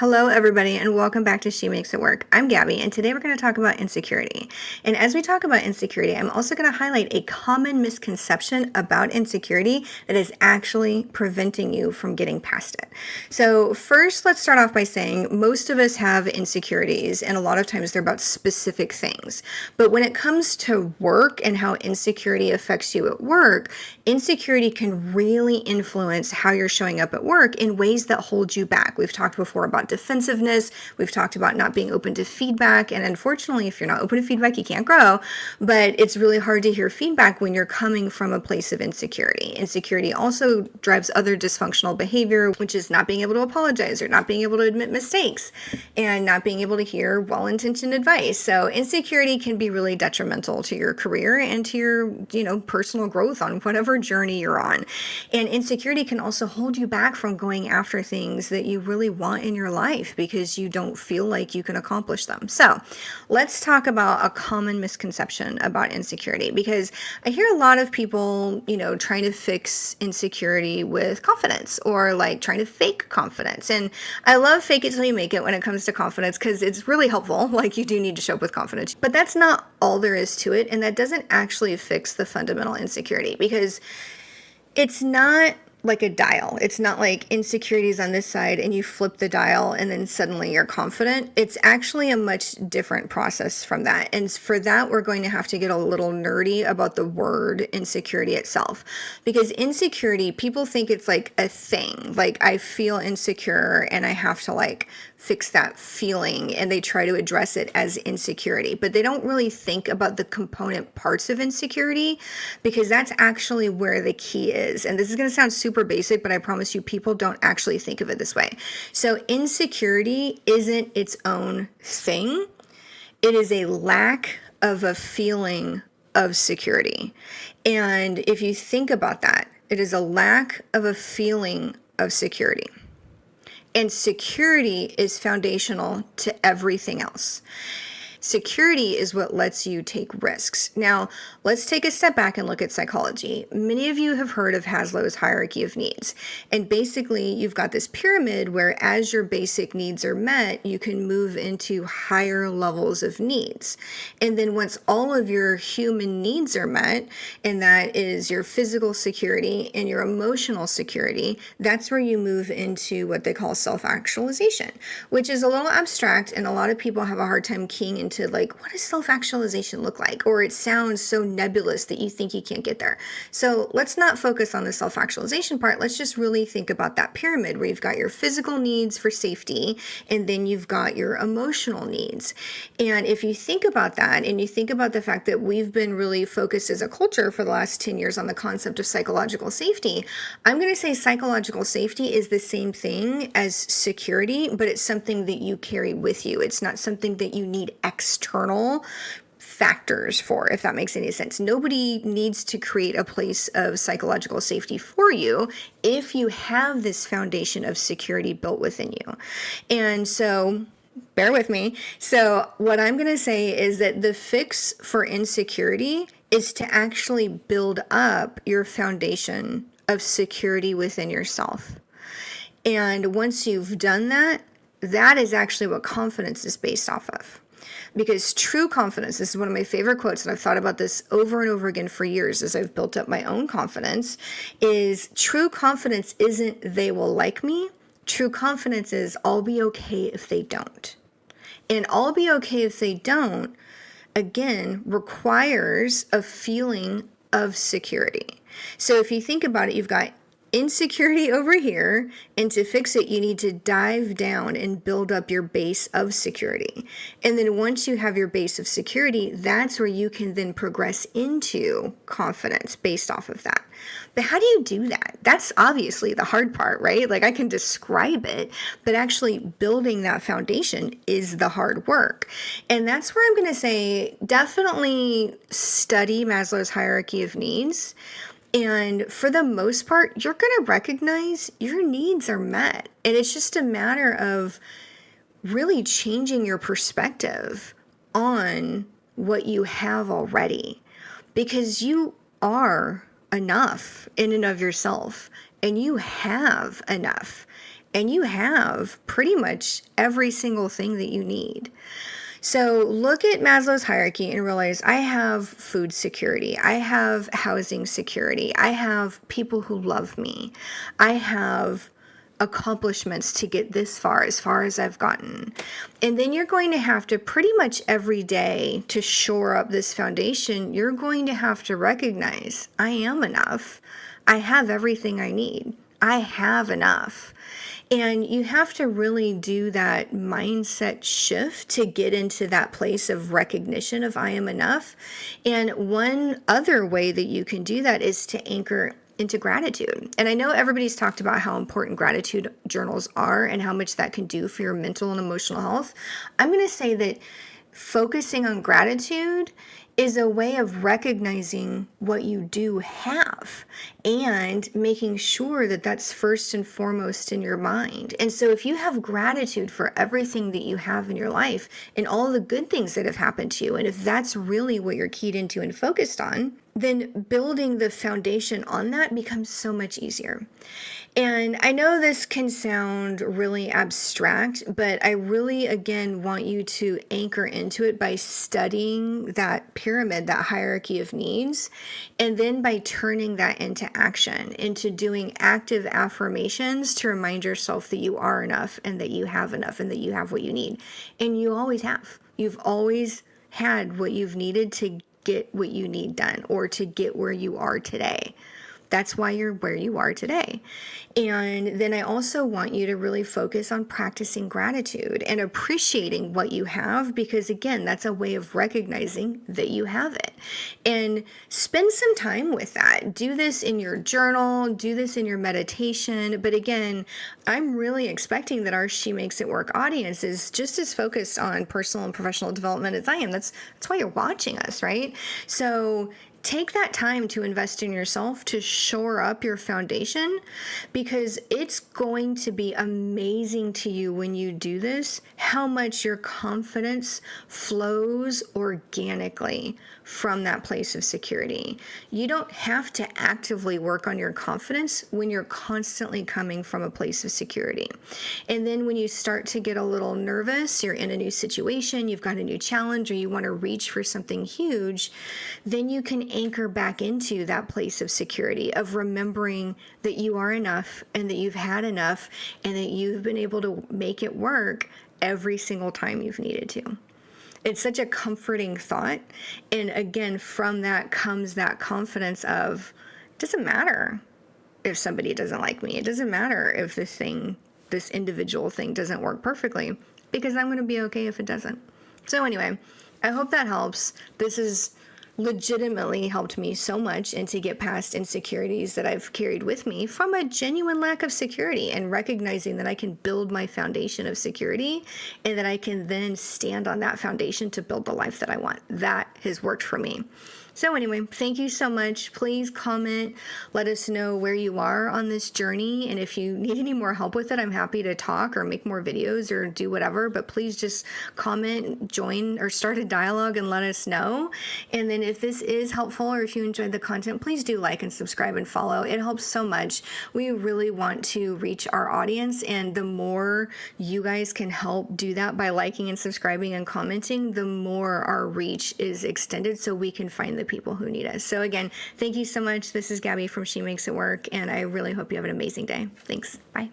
Hello, everybody, and welcome back to She Makes It Work. I'm Gabby, and today we're going to talk about insecurity. And as we talk about insecurity, I'm also going to highlight a common misconception about insecurity that is actually preventing you from getting past it. So, first, let's start off by saying most of us have insecurities, and a lot of times they're about specific things. But when it comes to work and how insecurity affects you at work, insecurity can really influence how you're showing up at work in ways that hold you back. We've talked before about defensiveness. We've talked about not being open to feedback. And unfortunately, if you're not open to feedback, you can't grow. But it's really hard to hear feedback when you're coming from a place of insecurity. Insecurity also drives other dysfunctional behavior, which is not being able to apologize or not being able to admit mistakes and not being able to hear well-intentioned advice. So insecurity can be really detrimental to your career and to your, personal growth on whatever journey you're on. And insecurity can also hold you back from going after things that you really want in your life because you don't feel like you can accomplish them. So let's talk about a common misconception about insecurity, because I hear a lot of people, trying to fix insecurity with confidence or like trying to fake confidence. And I love fake it till you make it when it comes to confidence because it's really helpful. Like you do need to show up with confidence, but that's not all there is to it. And that doesn't actually fix the fundamental insecurity, because it's not like a dial. It's not like insecurity is on this side and you flip the dial and then suddenly you're confident. It's actually a much different process from that. And for that, we're going to have to get a little nerdy about the word insecurity itself, because insecurity, people think it's like a thing. Like I feel insecure and I have to fix that feeling, and they try to address it as insecurity, but they don't really think about the component parts of insecurity, because that's actually where the key is. And this is going to sound super basic, but I promise you people don't actually think of it this way. So insecurity isn't its own thing. It is a lack of a feeling of security. And if you think about that, it is a lack of a feeling of security. And security is foundational to everything else. Security is what lets you take risks. Now, let's take a step back and look at psychology. Many of you have heard of Maslow's hierarchy of needs. And basically, you've got this pyramid where as your basic needs are met, you can move into higher levels of needs. And then once all of your human needs are met, and that is your physical security and your emotional security, that's where you move into what they call self-actualization, which is a little abstract, and a lot of people have a hard time keying into what does self-actualization look like? Or it sounds so nebulous that you think you can't get there. So let's not focus on the self-actualization part. Let's just really think about that pyramid where you've got your physical needs for safety, and then you've got your emotional needs. And if you think about that, and you think about the fact that we've been really focused as a culture for the last 10 years on the concept of psychological safety, I'm going to say psychological safety is the same thing as security, but it's something that you carry with you. It's not something that you need external factors for, if that makes any sense. Nobody needs to create a place of psychological safety for you if you have this foundation of security built within you. And so bear with me. So what I'm going to say is that the fix for insecurity is to actually build up your foundation of security within yourself. And once you've done that, that is actually what confidence is based off of. Because true confidence, this is one of my favorite quotes, and I've thought about this over and over again for years as I've built up my own confidence, is true confidence isn't they will like me. True confidence is I'll be okay if they don't. And I'll be okay if they don't, again, requires a feeling of security. So if you think about it, you've got insecurity over here, and to fix it, you need to dive down and build up your base of security. And then once you have your base of security, that's where you can then progress into confidence based off of that. But how do you do that? That's obviously the hard part, right? I can describe it, but actually building that foundation is the hard work. And that's where I'm going to say definitely study Maslow's hierarchy of needs. And for the most part, you're going to recognize your needs are met. And it's just a matter of really changing your perspective on what you have already, because you are enough in and of yourself, and you have enough. and you have pretty much every single thing that you need. So look at Maslow's hierarchy and realize I have food security. I have housing security. I have people who love me. I have accomplishments to get this far as I've gotten. And then you're going to have to pretty much every day to shore up this foundation, you're going to have to recognize I am enough. I have everything I need. I have enough. And you have to really do that mindset shift to get into that place of recognition of I am enough. And one other way that you can do that is to anchor into gratitude. And I know everybody's talked about how important gratitude journals are and how much that can do for your mental and emotional health. I'm going to say that focusing on gratitude is a way of recognizing what you do have and making sure that that's first and foremost in your mind. And so if you have gratitude for everything that you have in your life and all the good things that have happened to you, and if that's really what you're keyed into and focused on, then building the foundation on that becomes so much easier. And I know this can sound really abstract, but I really, again, want you to anchor into it by studying that pyramid, that hierarchy of needs, and then by turning that into action, into doing active affirmations to remind yourself that you are enough and that you have enough and that you have what you need. And you always have. You've always had what you've needed to get what you need done or to get where you are today. That's why you're where you are today. And then I also want you to really focus on practicing gratitude and appreciating what you have, because again, that's a way of recognizing that you have it. And spend some time with that. Do this in your journal, do this in your meditation. But again, I'm really expecting that our She Makes It Work audience is just as focused on personal and professional development as I am. That's why you're watching us, right? So take that time to invest in yourself to shore up your foundation, because it's going to be amazing to you when you do this, how much your confidence flows organically from that place of security. You don't have to actively work on your confidence when you're constantly coming from a place of security. And then when you start to get a little nervous, you're in a new situation, you've got a new challenge, or you want to reach for something huge, then you can anchor back into that place of security, of remembering that you are enough and that you've had enough and that you've been able to make it work every single time you've needed to. It's such a comforting thought. And again, from that comes that confidence of, it doesn't matter if somebody doesn't like me. It doesn't matter if this individual thing doesn't work perfectly, because I'm going to be okay if it doesn't. So anyway, I hope that helps. This is legitimately helped me so much, and to get past insecurities that I've carried with me from a genuine lack of security, and recognizing that I can build my foundation of security and that I can then stand on that foundation to build the life that I want. That has worked for me. So anyway, thank you so much. Please comment, let us know where you are on this journey. And if you need any more help with it, I'm happy to talk or make more videos or do whatever, but please just comment, join, or start a dialogue and let us know. And then if this is helpful, or if you enjoyed the content, please do like and subscribe and follow. It helps so much. We really want to reach our audience, and the more you guys can help do that by liking and subscribing and commenting, the more our reach is extended so we can find the people who need us. So again, thank you so much. This is Gabby from She Makes It Work, and I really hope you have an amazing day. Thanks. Bye.